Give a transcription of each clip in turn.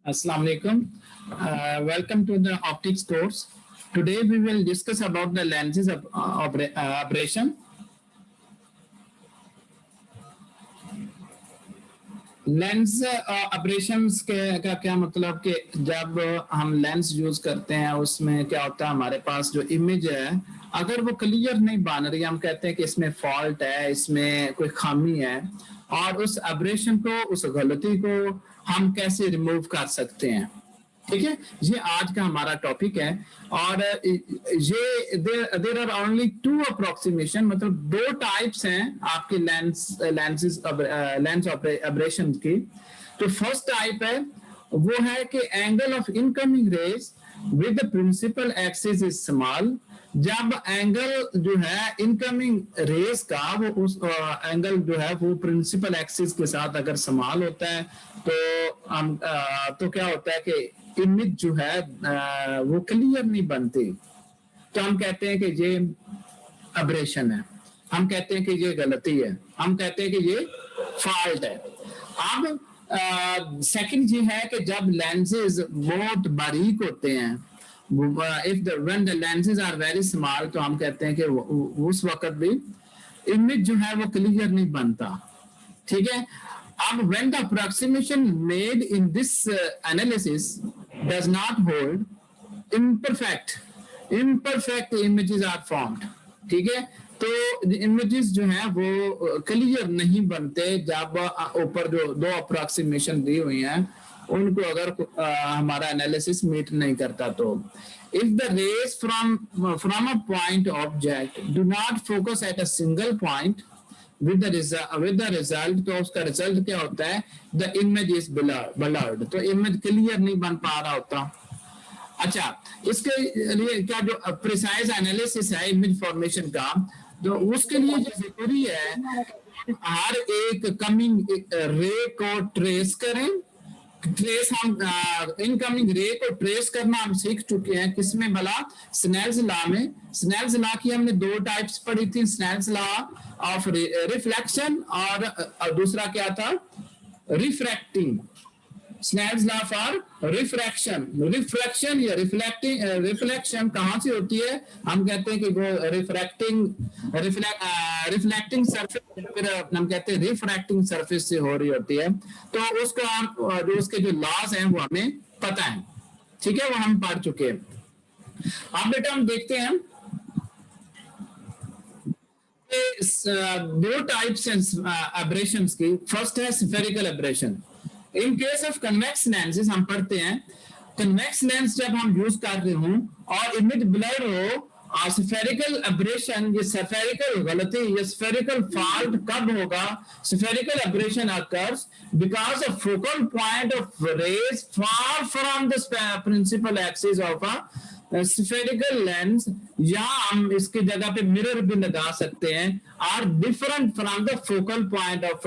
Assalamu alaikum. Welcome to the optics course. Today we will discuss about the lenses of aberration. Lens aberrations के का क्या मतलब कि जब हम लेंस यूज करते हैं उसमें क्या होता है, हमारे पास जो इमेज है अगर वो क्लियर नहीं बन रही, हम कहते हैं कि इसमें फॉल्ट है, इसमें कोई खामी है, और उस अब्रेशन को, उस गलती को हम कैसे रिमूव कर सकते हैं। ठीक है, ये आज का हमारा टॉपिक है। और ये there are only two approximation, मतलब दो टाइप्स हैं आपके लेंस अब्रेशन की। तो फर्स्ट टाइप है वो है कि angle of incoming rays with the principal axis is small. जब एंगल जो है इनकमिंग रेज का वो उस एंगल जो है वो प्रिंसिपल एक्सिस के साथ अगर स्मॉल होता है तो हम तो क्या होता है कि इमेज जो है वो क्लियर नहीं बनती, तो हम कहते हैं कि ये अब्रेशन है, हम कहते हैं कि ये गलती है, हम कहते हैं कि ये फॉल्ट है। अब सेकंड ये है कि जब लेंसेज बहुत बारीक होते हैं, when the lenses are very small, तो हम कहते हैं कि उस वक्त भी इमेज जो है वो क्लियर नहीं बनता। ठीक है, अब when the approximation made in this analysis does not hold, imperfect images are formed। ठीक है, तो इमेजेस जो हैं वो क्लियर नहीं बनते जब ऊपर जो दो अप्रोक्सीमेशन दी हुई हैं उनको अगर हमारा एनालिसिस मीट नहीं करता। तो if the rays from a point object do not focus at a single point with the result, तो उसका रिजल्ट क्या होता है, द इमेज इज blurred, तो इमेज क्लियर नहीं बन पा रहा होता। अच्छा, इसके लिए क्या जो प्रिसाइज एनालिसिस है इमेज फॉर्मेशन का, तो उसके लिए जो जरूरी है हर एक कमिंग रे को ट्रेस करें। हम इनकमिंग रे को ट्रेस करना हम सीख चुके हैं, किसमें भला, स्नेल्स लॉ में। स्नेल्स लॉ की हमने दो टाइप्स पढ़ी थी, स्नेल्स लॉ ऑफ रिफ्लेक्शन और दूसरा क्या था, refracting. Snell's law for refraction या रिफ्लेक्शन कहां से होती है, हम कहते हैं कि वो रिफ्लेक्टिंग सरफेस, फिर हम कहते हैं रिफ्रैक्टिंग सरफेस से हो रही होती है। तो उसको हम जो उसके जो लॉज हैं वो हमें पता है। ठीक है, वो हम पढ़ चुके हैं। अब बेटा हम देखते हैं दो टाइप्स हैं एब्रेशंस की। फर्स्ट है spherical aberration. In case of convex lenses हम पढ़ते हैं, कन्वेक्स लेंस जब हम यूज कर रहे हूं और इमेज ब्लर हो, और स्फेरिकल एब्रेशन, ये स्फेरिकल गलती, ये स्फेरिकल फॉल्ट कब होगा, spherical aberration occurs because of focal point of rays far from the principal axis of a spherical lens, या हम इसकी जगह पे मिरर भी लगा सकते हैं, are different from the focal point of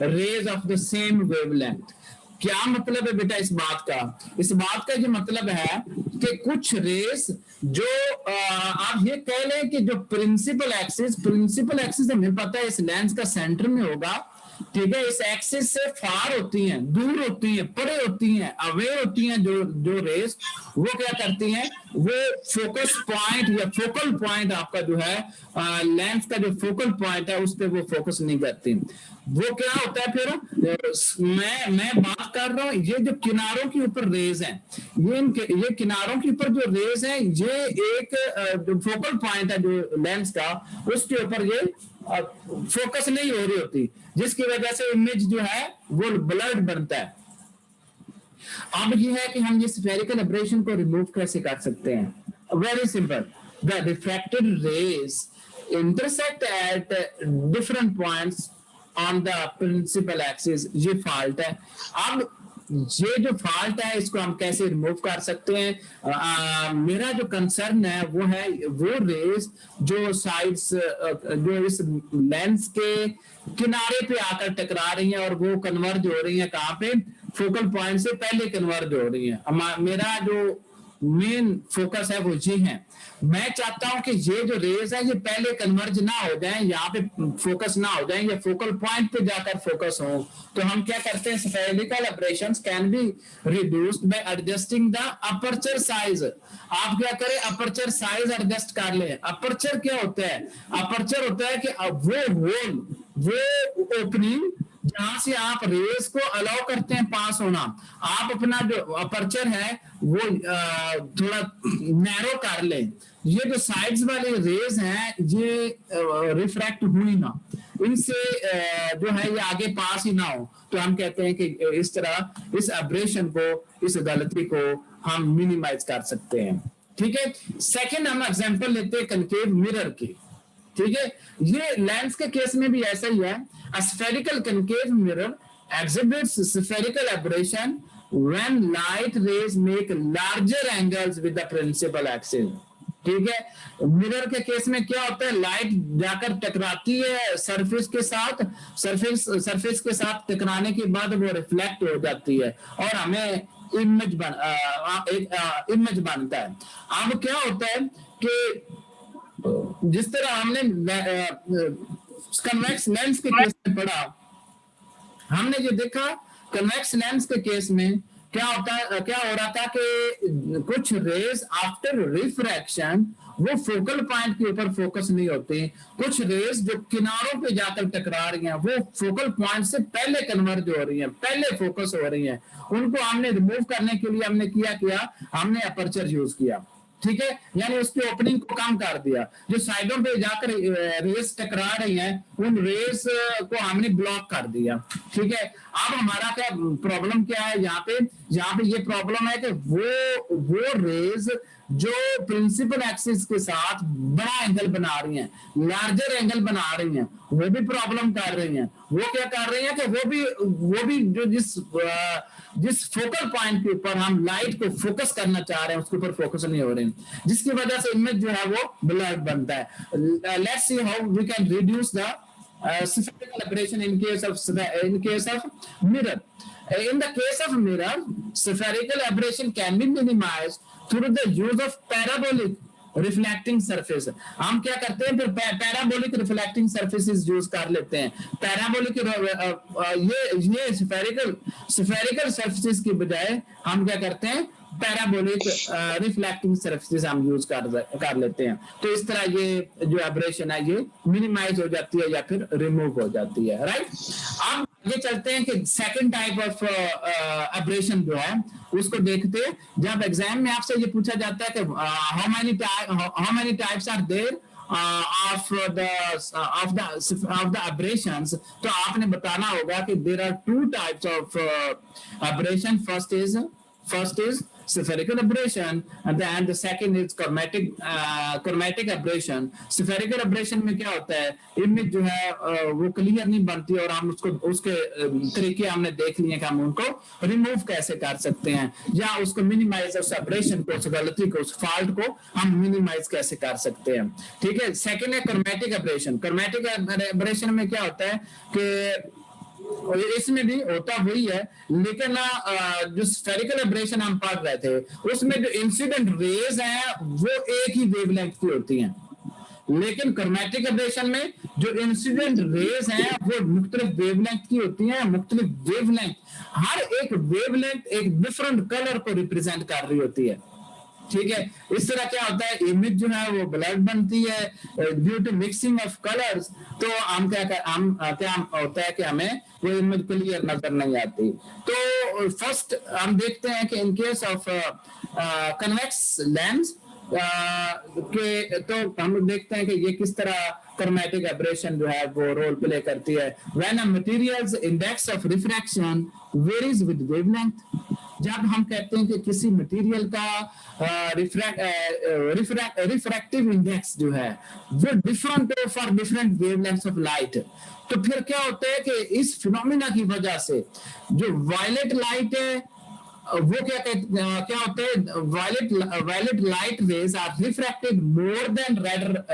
rays of the same wavelength. क्या मतलब है बेटा इस बात का, इस बात का जो मतलब है कि कुछ रेस जो आप ये कह लें कि जो प्रिंसिपल एक्सिस हमें पता है इस लेंस का सेंटर में होगा। ठीक है, इस एक्सिस से फार होती हैं, दूर होती हैं, परे होती हैं, अवे होती हैं जो रेस, वो क्या करती हैं, वो फोकस पॉइंट या फोकल पॉइंट आपका जो है लेंस का जो फोकल पॉइंट है उस पर वो फोकस नहीं करती। वो क्या होता है फिर, मैं बात कर रहा हूं, ये जो किनारों के ऊपर रेज हैं, ये किनारों के ऊपर जो रेज हैं, ये एक जो फोकल पॉइंट है जो लेंस का, उसके ऊपर ये फोकस नहीं हो रही होती, जिसकी वजह से इमेज जो है वो ब्लर्ड बनता है। अब ये है कि हम ये स्फेरिकल एब्रेशन को रिमूव कैसे कर सकते हैं। Very simple, the refracted rays intersect at different points on the principal axis, ये फॉल्ट है। अब ये जो फॉल्ट है इसको हम कैसे रिमूव कर सकते हैं। मेरा जो कंसर्न है वो है वो रेस जो साइड्स जो इस लेंस के किनारे पे आकर टकरा रही हैं और वो कन्वर्ज हो रही हैं, कहाँ पे, फोकल पॉइंट से पहले कन्वर्ज हो रही हैं। मेरा जो मेन फोकस है वो ये है। मैं चाहता हूं कि ये जो रेज है ये पहले कन्वर्ज ना हो जाए, यहाँ पे फोकस ना हो जाए, ये फोकल पॉइंट पे जाकर फोकस हो। तो हम क्या करते हैं, spherical aberrations can be reduced by adjusting the aperture size. आप क्या करें, अपर्चर साइज एडजस्ट कर ले। अपर्चर क्या होता है, अपर्चर होता है कि वो होल, वो ओपनिंग जहां से आप रेस को अलाउ करते हैं पास होना, आप अपना जो अपर्चर है वो थोड़ा नैरो कर ले। ये जो साइड्स वाले रेज हैं ये रिफ्रैक्ट हुई ना, इनसे जो है ये आगे पास ही ना हो। तो हम कहते हैं कि इस तरह इस एब्रेशन को, इस गलती को हम मिनिमाइज कर सकते हैं। ठीक है, सेकंड हम एग्जांपल लेते हैं कनकेव मिरर की। ठीक है, ये लेंस के केस में भी ऐसा ही है। A spherical concave mirror exhibits spherical aberration when light rays make larger angles with the principal axis. ठीक है, मिरर के केस में क्या होता है, लाइट जाकर टकराती है सरफेस के साथ, सरफेस के साथ टकराने के बाद वो रिफ्लेक्ट हो जाती है और हमें इमेज बनता है। अब क्या होता है कि जिस तरह हमने कन्वेक्स लेंस के केस में पढ़ा, हमने जो देखा कन्वेक्स लेंस के केस में क्या हो रहा था कि कुछ रेज आफ्टर रिफ्रैक्शन वो फोकल पॉइंट के ऊपर फोकस नहीं होती, कुछ रेज जो किनारों पे जाकर टकरा रही हैं वो फोकल पॉइंट से पहले कन्वर्ज हो रही हैं, पहले फोकस हो रही हैं। उनको हमने रिमूव करने के लिए हमने हमने अपर्चर यूज किया। ठीक है, यानी उसकी ओपनिंग को कम कर दिया, जो साइडों पे जाकर रेस टकरा रही हैं उन रेस को हमने ब्लॉक कर दिया। ठीक है, अब हमारा क्या प्रॉब्लम क्या है यहाँ पे ये प्रॉब्लम है कि वो रेस जो प्रिंसिपल एक्सिस के साथ बड़ा एंगल बना रही हैं, लार्जर एंगल बना रही हैं, वो भी प्रॉब्लम कर रही हैं। वो क्या कर रही हैं कि वो भी जो जिस फोकल पॉइंट के ऊपर हम लाइट को फोकस करना चाह रहे हैं उसके ऊपर फोकस नहीं हो रहे हैं, जिसकी वजह से इमेज जो है वो ब्लर्ड बनता है। Let's see how we can reduce the spherical aberration in case of mirror. In the case of mirror, spherical aberration can be minimized through the use of parabolic reflecting surface. हम क्या करते हैं, फिर parabolic reflecting surfaces use कर लेते हैं। Parabolic ये spherical surfaces की बजाय हम क्या करते हैं, पैराबोलिक रिफ्लेक्टिंग सरफेसेस हम यूज कर लेते हैं। तो इस तरह ये जो एब्रेशन है ये मिनिमाइज हो जाती है या फिर रिमूव हो जाती है। राइट, अब ये चलते हैं कि सेकंड टाइप ऑफ एब्रेशन जो है उसको देखते हैं। जब एग्जाम में आपसे ये पूछा जाता है कि how many types are there of the aberrations, तो आपने बताना होगा कि there are two types of aberration. First is spherical aberration and the second is chromatic aberration. Spherical aberration में क्या होता है, इमेज जो है वो क्लियर नहीं बनती और हम उसके तरीके हमने देख लिए कि हम उनको रिमूव कैसे कर सकते हैं या उसको मिनिमाइज, उस एब्रेशन को, उस गलती को, उस फॉल्ट को हम मिनिमाइज कैसे कर सकते हैं। ठीक है, सेकंड है क्रोमैटिक एब्रेशन। क्रोमैटिक एब्रेशन में क्या होता है कि इसमें भी होता वही है, लेकिन जो स्फेरिकल एब्रेशन हम पढ़ रहे थे उसमें जो इंसिडेंट रेज हैं वो एक ही वेवलेंथ की होती हैं, लेकिन क्रोमैटिक एब्रेशन में जो इंसिडेंट रेज हैं वो मुख्तलिफ वेवलेंथ की होती हैं। मुख्तलिफ वेवलेंथ, हर एक वेवलेंथ एक डिफरेंट कलर को रिप्रेजेंट कर रही होती है। ठीक है, इस तरह क्या होता है, इमेज जो है वो ब्लर्ड बनती है due to mixing of colours. तो हम क्या होता है कि हमें वो इमेज क्लियर नजर नहीं आती। तो फर्स्ट हम देखते हैं कि इन केस ऑफ कन्वेक्स लेंस के तो हम देखते हैं कि ये किस तरह क्रोमैटिक एब्रेशन जो है वो रोल प्ले करती है। When a materials index of refraction varies with wavelength, जब हम कहते हैं कि किसी मटेरियल का रिफ्रैक्टिव इंडेक्स जो है वो different for different wavelengths of light, तो फिर क्या होता है कि इस फिनोमिना की वजह से जो वायलेट लाइट है वो क्या होता है, violet light rays are refracted more than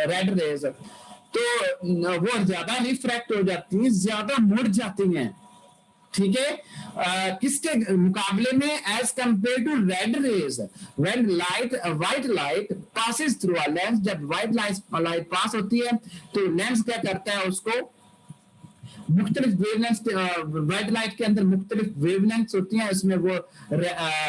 red rays, तो वो ज्यादा रिफ्रैक्ट हो जाती है, ज्यादा मुड़ जाती हैं। ठीक है, किसके मुकाबले में? As compared to red rays, when light white light passes through a lens, जब व्हाइट लाइट पास होती है तो लेंस क्या करता है, उसको मुख्तलिफ वेवलेंथ, व्हाइट लाइट के अंदर मुख्तलिफ वेवलेंथ होती हैं, उसमें वो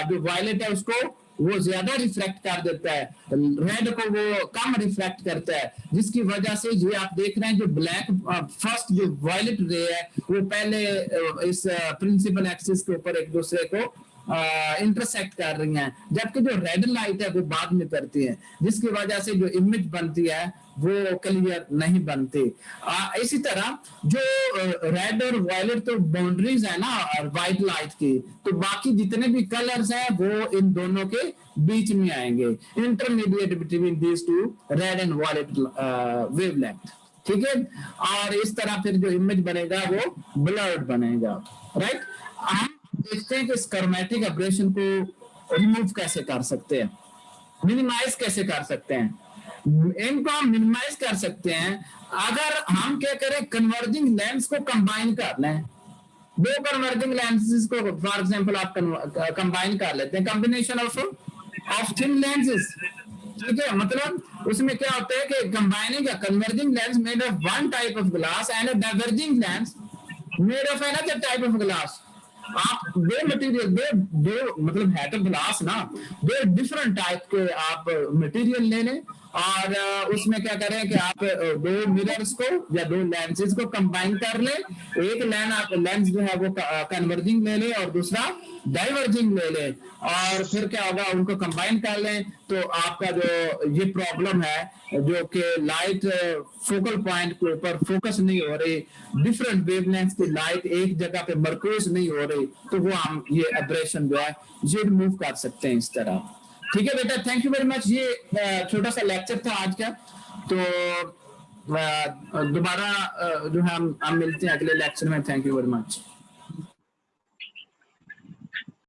जो वायलेट है उसको वो ज्यादा रिफ्लेक्ट कर देता है, रेड को वो कम रिफ्लेक्ट करता है, जिसकी वजह से ये आप देख रहे हैं जो ब्लैक फर्स्ट जो वायलेट रे है वो पहले इस प्रिंसिपल एक्सिस के ऊपर एक दूसरे को इंटरसेक्ट कर रही हैं, जबकि जो रेड लाइट है वो बाद में करती है, जिसकी वजह से जो इमेज बनती है वो क्लियर नहीं बनती। इसी तरह जो रेड और वायलेट तो बाउंड्रीज है ना व्हाइट लाइट की, तो बाकी जितने भी कलर्स हैं वो इन दोनों के बीच में आएंगे, intermediate between these two red and violet wavelength, ठीक है। और इस तरह फिर जो इमेज बनेगा वो ब्लर्ड बनेगा, राइट। हम देखते हैं कि इस क्रोमैटिक एब्रेशन को रिमूव कैसे कर सकते हैं, मिनिमाइज कैसे कर सकते हैं। इनको हम मिनिमाइज कर सकते हैं अगर हम क्या करें, कन्वर्जिंग लेंस को कंबाइन कर लें, दो कन्वर्जिंग लेंसेज को फॉर एग्जांपल आप कंबाइन कर लेते हैं, कॉम्बिनेशन ऑफ थिन लेंसेज, ठीक है। मतलब उसमें क्या होता है कि combining a converging lens made of one type of glass and a diverging lens made of another type of glass. आप दो मटेरियल, दो मतलब है तो ग्लास ना, दो डिफरेंट टाइप के आप मटेरियल ले लें और उसमें क्या करें कि आप दो मिरर्स को या दो लेंसेज को कंबाइन कर ले, एक लेंस जो है वो कन्वर्जिंग ले ले और दूसरा डाइवर्जिंग ले ले, और फिर क्या होगा, उनको कंबाइन कर लें तो आपका जो ये प्रॉब्लम है जो कि लाइट फोकल पॉइंट के ऊपर फोकस नहीं हो रही, डिफरेंट वेवलेंथ की लाइट एक जगह पे मरकूज नहीं हो रही, तो वो हम ये एब्रेशन जो है ये रिमूव कर सकते हैं इस तरह, ठीक है बेटा। Thank you very much. ये छोटा सा लेक्चर था आज का, तो दोबारा जो है हम मिलते हैं अगले लेक्चर में। Thank you very much.